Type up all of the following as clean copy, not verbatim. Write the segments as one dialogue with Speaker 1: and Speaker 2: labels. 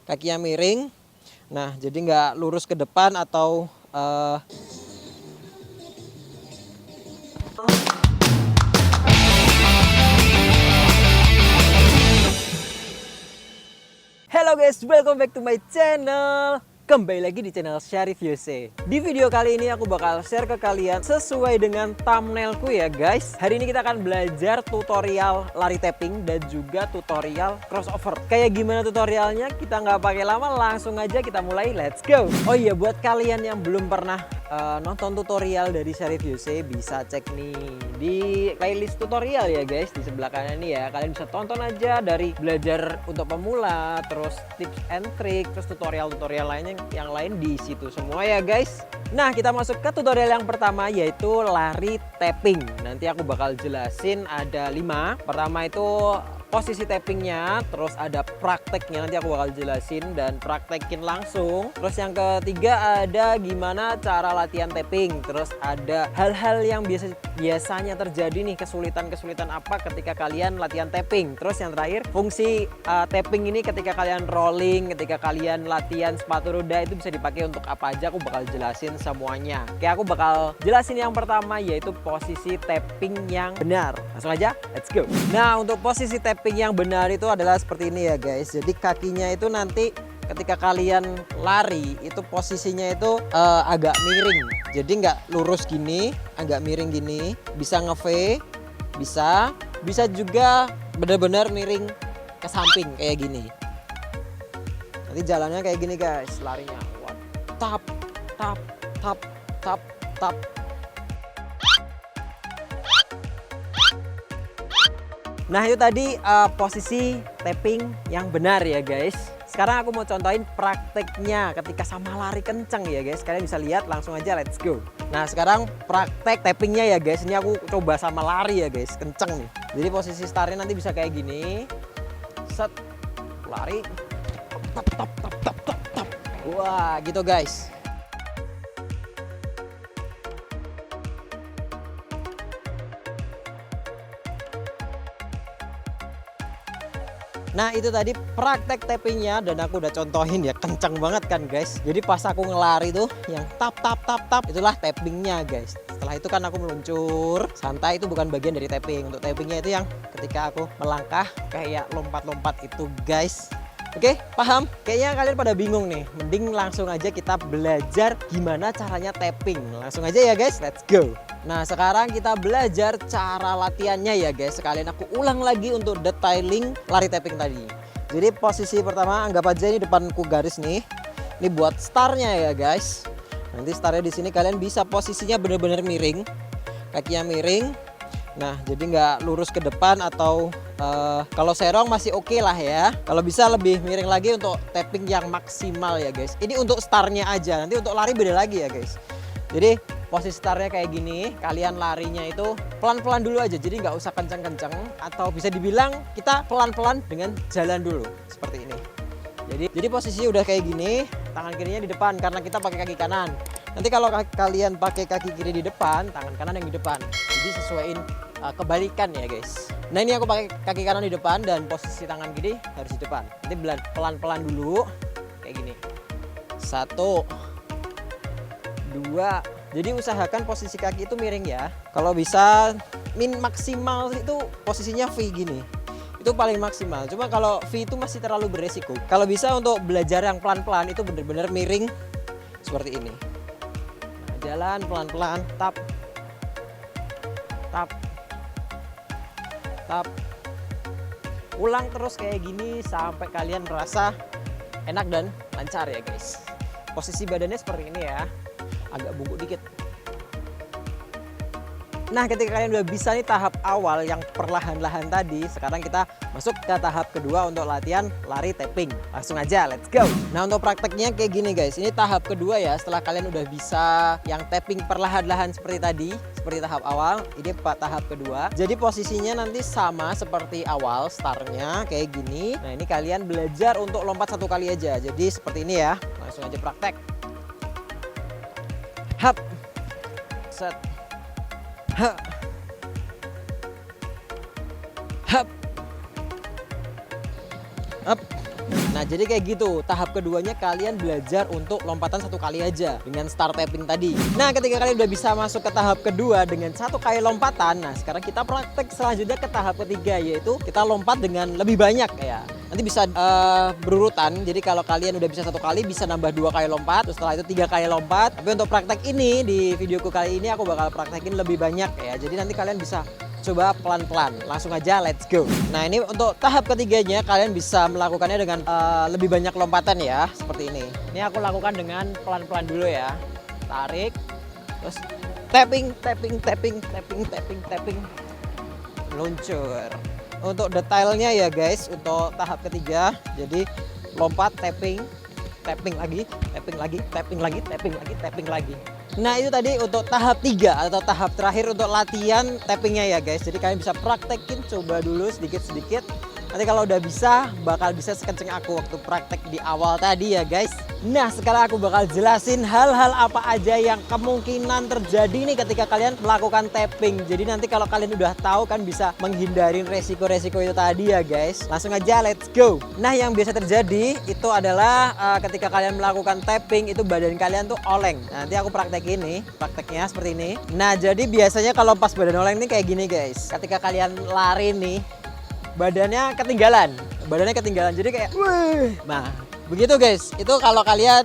Speaker 1: kakinya miring. Nah, jadi nggak lurus ke depan atau Hello guys, welcome back to my channel. Kembali lagi di channel Syarif USA. Di video kali ini aku bakal share ke kalian sesuai dengan thumbnailku ya guys. Hari ini kita akan belajar tutorial lari tapping dan juga tutorial crossover. Kayak gimana tutorialnya? Kita nggak pakai lama, langsung aja kita mulai. Let's go. Oh iya, buat kalian yang belum pernah nonton tutorial dari Syarif USA, bisa cek nih di playlist tutorial ya guys, di sebelah kanan nih ya. Kalian bisa tonton aja dari belajar untuk pemula, terus tips and trick, terus tutorial-tutorial lainnya yang lain di situ semua ya guys. Nah, kita masuk ke tutorial yang pertama, yaitu lari tapping. Nanti aku bakal jelasin ada 5. Pertama itu posisi tappingnya, terus ada prakteknya, nanti aku bakal jelasin dan praktekin langsung. Terus yang ketiga ada gimana cara latihan tapping. Terus ada hal-hal yang biasanya terjadi nih, kesulitan-kesulitan apa ketika kalian latihan tapping. Terus yang terakhir, fungsi tapping ini ketika kalian rolling, ketika kalian latihan sepatu roda itu bisa dipakai untuk apa aja, aku bakal jelasin semuanya. Oke, aku bakal jelasin yang pertama, yaitu posisi tapping yang benar. Langsung aja, let's go. Nah, untuk posisi tapping yang benar itu adalah seperti ini ya guys. Jadi kakinya itu nanti ketika kalian lari itu posisinya itu agak miring. Jadi nggak lurus gini, agak miring gini. Bisa nge-V, bisa juga benar-benar miring ke samping kayak gini. Nanti jalannya kayak gini guys, larinya. Tap, tap, tap, tap, tap. Nah, itu tadi posisi tapping yang benar ya guys. Sekarang aku mau contohin prakteknya ketika sama lari kenceng ya guys. Kalian bisa lihat, langsung aja let's go. Nah, sekarang praktek tappingnya ya guys. Ini aku coba sama lari ya guys, kenceng nih. Jadi posisi startnya nanti bisa kayak gini. Set, lari. Tap, tap, tap, tap, tap, tap. Wah, gitu guys. Nah, itu tadi praktek tappingnya dan aku udah contohin ya, kencang banget kan guys. Jadi pas aku ngelari tuh yang tap tap tap tap, itulah tappingnya guys. Setelah itu kan aku meluncur santai, itu bukan bagian dari tapping. Untuk tappingnya itu yang ketika aku melangkah kayak lompat-lompat itu guys. Oke, paham? Kayaknya kalian pada bingung nih. Mending langsung aja kita belajar gimana caranya tapping. Langsung aja ya guys, let's go. Nah, sekarang kita belajar cara latihannya ya guys. Sekalian aku ulang lagi untuk detailing lari tapping tadi. Jadi posisi pertama, anggap aja ini depanku garis nih. Ini buat startnya ya guys. Nanti startnya di sini kalian bisa posisinya benar-benar miring, kakinya miring. Nah, jadi nggak lurus ke depan atau kalau serong masih oke lah ya. Kalau bisa lebih miring lagi untuk tapping yang maksimal ya guys. Ini untuk startnya aja. Nanti untuk lari beda lagi ya guys. Jadi posisi startnya kayak gini, kalian larinya itu pelan-pelan dulu aja, jadi nggak usah kencang-kencang, atau bisa dibilang kita pelan-pelan dengan jalan dulu seperti ini. Jadi posisi udah kayak gini, tangan kirinya di depan karena kita pakai kaki kanan. Nanti kalau kalian pakai kaki kiri di depan, tangan kanan yang di depan. Jadi sesuaiin kebalikan ya guys. Nah, ini aku pakai kaki kanan di depan dan posisi tangan kiri harus di depan. Nanti pelan-pelan dulu kayak gini. 1, 2. Jadi usahakan posisi kaki itu miring ya. Kalau bisa maksimal itu posisinya V gini. Itu paling maksimal. Cuma kalau V itu masih terlalu beresiko. Kalau bisa untuk belajar yang pelan-pelan itu benar-benar miring seperti ini. Nah, jalan pelan-pelan, tap. Tap. Tap. Ulang terus kayak gini sampai kalian merasa enak dan lancar ya guys. Posisi badannya seperti ini ya. Agak bungkuk dikit. Nah, ketika kalian udah bisa nih tahap awal yang perlahan-lahan tadi, sekarang kita masuk ke tahap kedua untuk latihan lari tapping. Langsung aja, let's go. Nah, untuk prakteknya kayak gini guys. Ini tahap kedua ya, setelah kalian udah bisa yang tapping perlahan-lahan seperti tadi, seperti tahap awal, ini tahap kedua. Jadi posisinya nanti sama seperti awal, startnya kayak gini. Nah, ini kalian belajar untuk lompat 1 kali aja. Jadi seperti ini ya, langsung aja praktek. Hap, set, hap, hap, up, Nah, jadi kayak gitu. Tahap keduanya kalian belajar untuk lompatan 1 kali aja dengan start tapping tadi. Nah, ketika kalian udah bisa masuk ke tahap kedua dengan 1 kali lompatan, nah sekarang kita praktek selanjutnya ke tahap ketiga, yaitu kita lompat dengan lebih banyak ya. Nanti bisa berurutan. Jadi kalau kalian udah bisa 1 kali, bisa nambah 2 kali lompat, terus setelah itu 3 kali lompat. Tapi untuk praktek ini di videoku kali ini aku bakal praktekin lebih banyak ya. Jadi nanti kalian bisa coba pelan-pelan, langsung aja let's go. Nah, ini untuk tahap ketiganya kalian bisa melakukannya dengan lebih banyak lompatan ya, seperti ini. Ini aku lakukan dengan pelan-pelan dulu ya. Tarik, terus tapping, luncur. Untuk detailnya ya guys, untuk tahap ketiga, jadi lompat, tapping lagi. Nah, itu tadi untuk tahap 3 atau tahap terakhir untuk latihan tappingnya ya guys. Jadi kalian bisa praktekin, coba dulu sedikit-sedikit. Nanti kalau udah bisa, bakal bisa sekenceng aku waktu praktek di awal tadi ya guys. Nah, sekarang aku bakal jelasin hal-hal apa aja yang kemungkinan terjadi nih ketika kalian melakukan tapping. Jadi nanti kalau kalian udah tahu kan bisa menghindarin resiko-resiko itu tadi ya guys. Langsung aja let's go. Nah, yang biasa terjadi itu adalah ketika kalian melakukan tapping itu badan kalian tuh oleng. Nah, nanti aku praktekin nih, prakteknya seperti ini. Nah, jadi biasanya kalau pas badan oleng nih kayak gini guys. Ketika kalian lari nih, badannya ketinggalan, jadi kayak wih. Nah, begitu guys, itu kalau kalian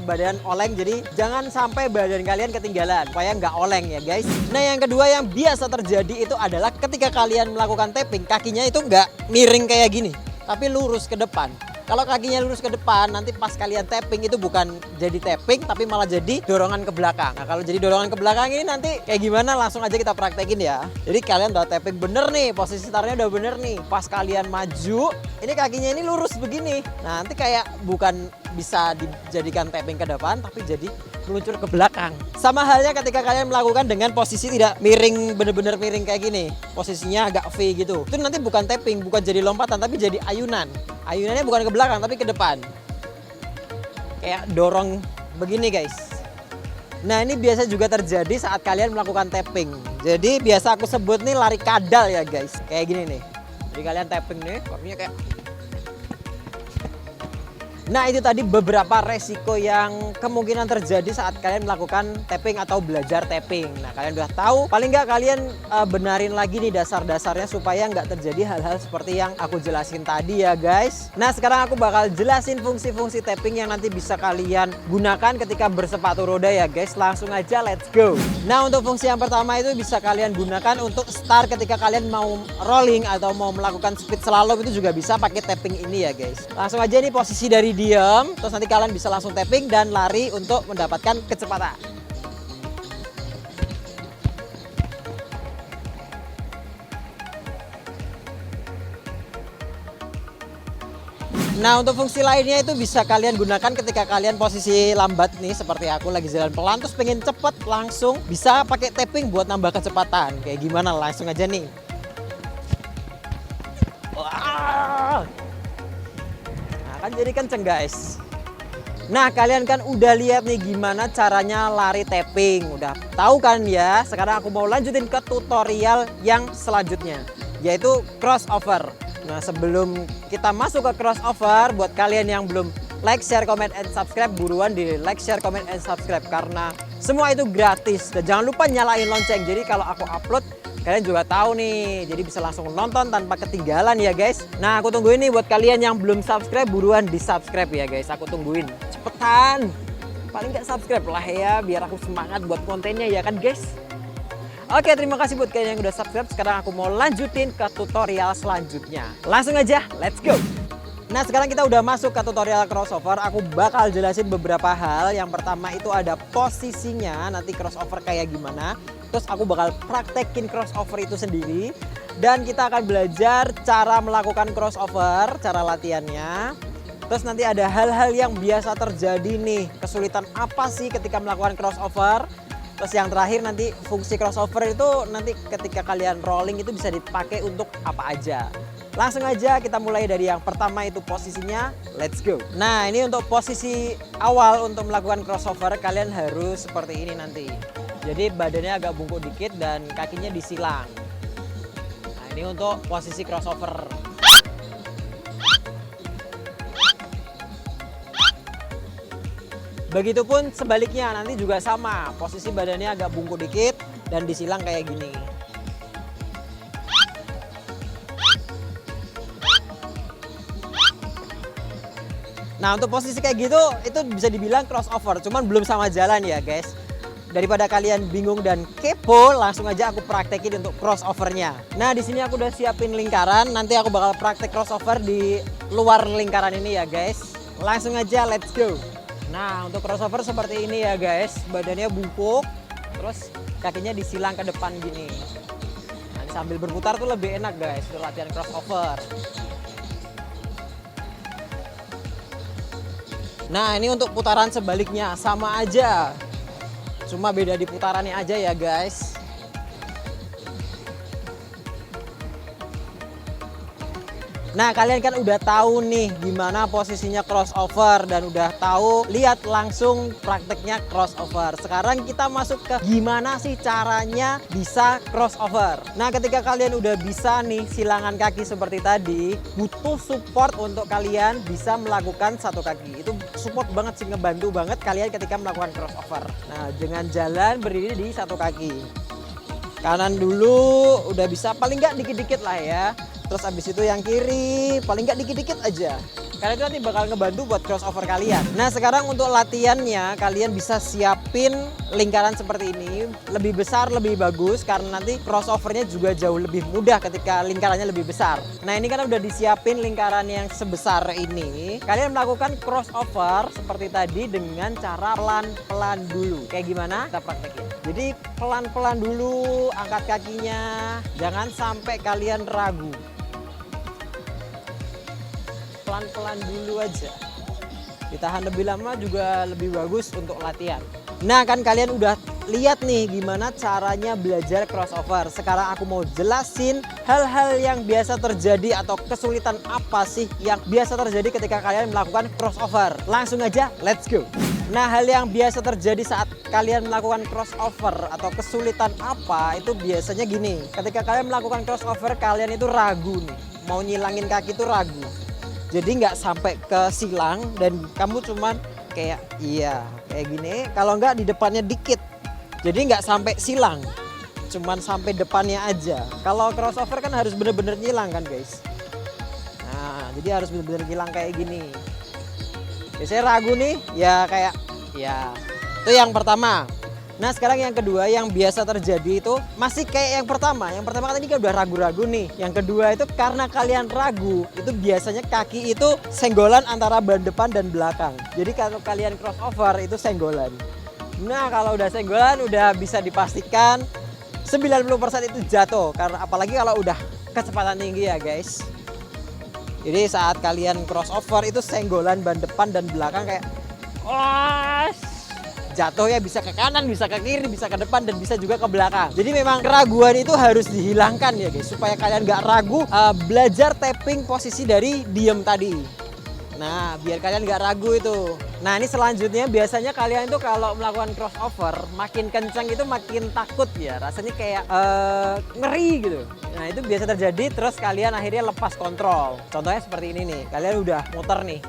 Speaker 1: badan oleng, jadi jangan sampai badan kalian ketinggalan supaya nggak oleng ya guys. Nah, yang kedua yang biasa terjadi itu adalah ketika kalian melakukan tapping, kakinya itu nggak miring kayak gini, tapi lurus ke depan. Kalau kakinya lurus ke depan, nanti pas kalian tapping itu bukan jadi tapping, tapi malah jadi dorongan ke belakang. Nah, kalau jadi dorongan ke belakang ini nanti kayak gimana, langsung aja kita praktekin ya. Jadi kalian udah tapping bener nih, posisi startnya udah bener nih. Pas kalian maju, ini kakinya ini lurus begini. Nah, nanti kayak bukan bisa dijadikan tapping ke depan, tapi jadi meluncur ke belakang. Sama halnya ketika kalian melakukan dengan posisi tidak miring, bener-bener miring kayak gini. Posisinya agak V gitu. Itu nanti bukan tapping, bukan jadi lompatan, tapi jadi ayunan. Ayunannya bukan ke belakang, tapi ke depan. Kayak dorong begini guys. Nah, ini biasa juga terjadi saat kalian melakukan tapping. Jadi biasa aku sebut nih lari kadal ya guys. Kayak gini nih. Jadi kalian tapping nih, kakinya kayak. Nah, itu tadi beberapa resiko yang kemungkinan terjadi saat kalian melakukan tapping atau belajar tapping. Nah, kalian udah tahu, paling nggak kalian benarin lagi nih dasar-dasarnya supaya nggak terjadi hal-hal seperti yang aku jelasin tadi ya guys. Nah, sekarang aku bakal jelasin fungsi-fungsi tapping yang nanti bisa kalian gunakan ketika bersepatu roda ya guys. Langsung aja let's go. Nah, untuk fungsi yang pertama itu bisa kalian gunakan untuk start ketika kalian mau rolling atau mau melakukan speed slalom, itu juga bisa pakai tapping ini ya guys. Langsung aja nih posisi dari diam, terus nanti kalian bisa langsung tapping dan lari untuk mendapatkan kecepatan. Nah, untuk fungsi lainnya itu bisa kalian gunakan ketika kalian posisi lambat nih, seperti aku lagi jalan pelan terus pengen cepet, langsung bisa pakai tapping buat nambah kecepatan. Kayak gimana, langsung aja nih. Wah. Nah, kan jadi kenceng guys. Nah, kalian kan udah lihat nih gimana caranya lari tapping, udah tahu kan ya. Sekarang aku mau lanjutin ke tutorial yang selanjutnya, yaitu crossover. Nah, sebelum kita masuk ke crossover, buat kalian yang belum like, share, comment, and subscribe, buruan di like, share, comment, and subscribe karena semua itu gratis. Dan jangan lupa nyalain lonceng, jadi kalau aku upload kalian juga tahu nih, jadi bisa langsung nonton tanpa ketinggalan ya guys. Nah, aku tungguin nih buat kalian yang belum subscribe, buruan di subscribe ya guys. Aku tungguin, cepetan. Paling nggak subscribe lah ya, biar aku semangat buat kontennya ya kan guys. Oke, terima kasih buat kalian yang udah subscribe. Sekarang aku mau lanjutin ke tutorial selanjutnya. Langsung aja, let's go. Nah, sekarang kita udah masuk ke tutorial crossover. Aku bakal jelasin beberapa hal. Yang pertama itu ada posisinya, nanti crossover kayak gimana. Terus aku bakal praktekin crossover itu sendiri. Dan kita akan belajar cara melakukan crossover, cara latihannya. Terus nanti ada hal-hal yang biasa terjadi nih. Kesulitan apa sih ketika melakukan crossover? Terus yang terakhir nanti fungsi crossover itu nanti ketika kalian rolling itu bisa dipakai untuk apa aja. Langsung aja kita mulai dari yang pertama itu posisinya, let's go. Nah, ini untuk posisi awal untuk melakukan crossover kalian harus seperti ini nanti. Jadi badannya agak bungkuk dikit dan kakinya disilang. Nah, ini untuk posisi crossover. Begitupun sebaliknya, nanti juga sama. Posisi badannya agak bungkuk dikit dan disilang kayak gini. Nah, untuk posisi kayak gitu itu bisa dibilang crossover, cuman belum sama jalan ya guys. Daripada kalian bingung dan kepo, langsung aja aku praktekin untuk crossovernya. Nah, di sini aku udah siapin lingkaran, nanti aku bakal praktek crossover di luar lingkaran ini ya guys. Langsung aja, let's go. Nah, untuk crossover seperti ini ya guys, badannya bungkuk, terus kakinya disilang ke depan gini. Nah, sambil berputar tuh lebih enak guys untuk latihan crossover. Nah, ini untuk putaran sebaliknya sama aja. Cuma beda di putarannya aja ya guys. Nah, kalian kan udah tahu nih gimana posisinya crossover dan udah tahu, lihat langsung prakteknya crossover. Sekarang kita masuk ke gimana sih caranya bisa crossover. Nah, ketika kalian udah bisa nih silangan kaki seperti tadi, butuh support untuk kalian bisa melakukan satu kaki. Itu support banget sih, ngebantu banget kalian ketika melakukan crossover. Nah, dengan jalan berdiri di satu kaki. Kanan dulu udah bisa, paling nggak dikit-dikit lah ya. Terus abis itu yang kiri, paling nggak dikit-dikit aja. Karena itu nanti bakal ngebantu buat crossover kalian. Nah, sekarang untuk latihannya, kalian bisa siapin lingkaran seperti ini. Lebih besar, lebih bagus, karena nanti crossovernya juga jauh lebih mudah ketika lingkarannya lebih besar. Nah, ini kan udah disiapin lingkaran yang sebesar ini. Kalian melakukan crossover seperti tadi dengan cara pelan-pelan dulu. Kayak gimana? Kita praktekin. Jadi pelan-pelan dulu, angkat kakinya. Jangan sampai kalian ragu. Pelan-pelan dulu aja. Ditahan lebih lama juga lebih bagus untuk latihan. Nah, kan kalian udah lihat nih gimana caranya belajar crossover. Sekarang aku mau jelasin hal-hal yang biasa terjadi atau kesulitan apa sih yang biasa terjadi ketika kalian melakukan crossover. Langsung aja, let's go. Nah, hal yang biasa terjadi saat kalian melakukan crossover atau kesulitan apa itu biasanya gini. Ketika kalian melakukan crossover, kalian itu ragu nih. Mau nyilangin kaki itu ragu. Jadi nggak sampai ke silang dan kamu cuman kayak kayak gini. Kalau nggak di depannya dikit. Jadi nggak sampai silang. Cuman sampai depannya aja. Kalau crossover kan harus bener-bener nyilang kan guys. Nah, jadi harus bener-bener nyilang kayak gini. Biasanya ragu nih, itu yang pertama. Nah, sekarang yang kedua yang biasa terjadi itu masih kayak yang pertama. Yang pertama kan ini kan udah ragu-ragu nih. Yang kedua itu karena kalian ragu, itu biasanya kaki itu senggolan antara ban depan dan belakang. Jadi kalau kalian crossover itu senggolan. Nah, kalau udah senggolan udah bisa dipastikan 90% itu jatuh. Karena apalagi kalau udah kecepatan tinggi ya guys. Jadi saat kalian crossover itu senggolan ban depan dan belakang kayak jatuh ya, bisa ke kanan, bisa ke kiri, bisa ke depan, dan bisa juga ke belakang. Jadi memang keraguan itu harus dihilangkan ya guys, supaya kalian nggak ragu. Belajar tapping posisi dari diem tadi. Nah, biar kalian nggak ragu itu. Nah, ini selanjutnya biasanya kalian itu kalau melakukan crossover makin kencang itu makin takut ya, rasanya kayak ngeri gitu. Nah, itu biasa terjadi, terus kalian akhirnya lepas kontrol. Contohnya seperti ini nih, kalian udah muter nih,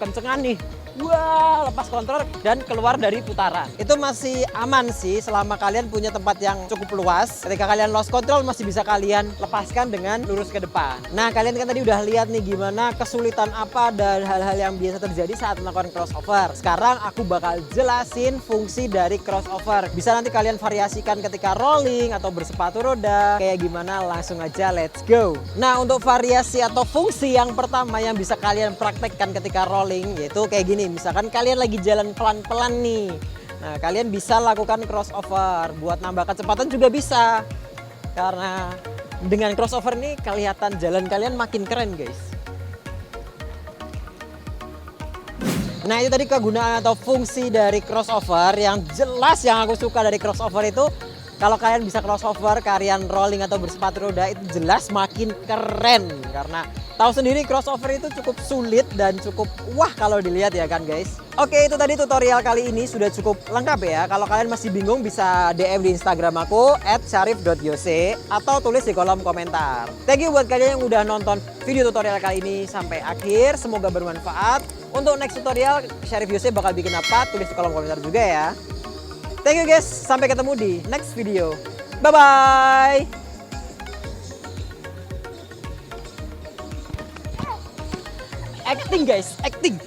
Speaker 1: kencengan nih, wah, lepas kontrol dan keluar dari putaran. Itu masih aman sih selama kalian punya tempat yang cukup luas. Ketika kalian lost control masih bisa kalian lepaskan dengan lurus ke depan. Nah, kalian kan tadi udah lihat nih gimana kesulitan apa dan hal-hal yang biasa terjadi saat melakukan crossover. Sekarang aku bakal jelasin fungsi dari crossover. Bisa nanti kalian variasikan ketika rolling atau bersepatu roda. Kayak gimana, langsung aja let's go. Nah, untuk variasi atau fungsi yang pertama yang bisa kalian praktekkan ketika rolling yaitu kayak gini. Misalkan kalian lagi jalan pelan-pelan nih. Nah, kalian bisa lakukan crossover. Buat nambah kecepatan juga bisa. Karena dengan crossover nih kelihatan jalan kalian makin keren, guys. Nah, itu tadi kegunaan atau fungsi dari crossover. Yang jelas yang aku suka dari crossover itu kalau kalian bisa crossover, kalian rolling atau bersepatu roda itu jelas makin keren. Karena tahu sendiri crossover itu cukup sulit dan cukup wah kalau dilihat ya kan guys. Oke, itu tadi tutorial kali ini sudah cukup lengkap ya. Kalau kalian masih bingung bisa DM di Instagram aku @syarif.yose atau tulis di kolom komentar. Thank you buat kalian yang udah nonton video tutorial kali ini sampai akhir. Semoga bermanfaat. Untuk next tutorial, Syarif Yose bakal bikin apa? Tulis di kolom komentar juga ya. Thank you guys, sampai ketemu di next video. Bye-bye! Acting guys, acting!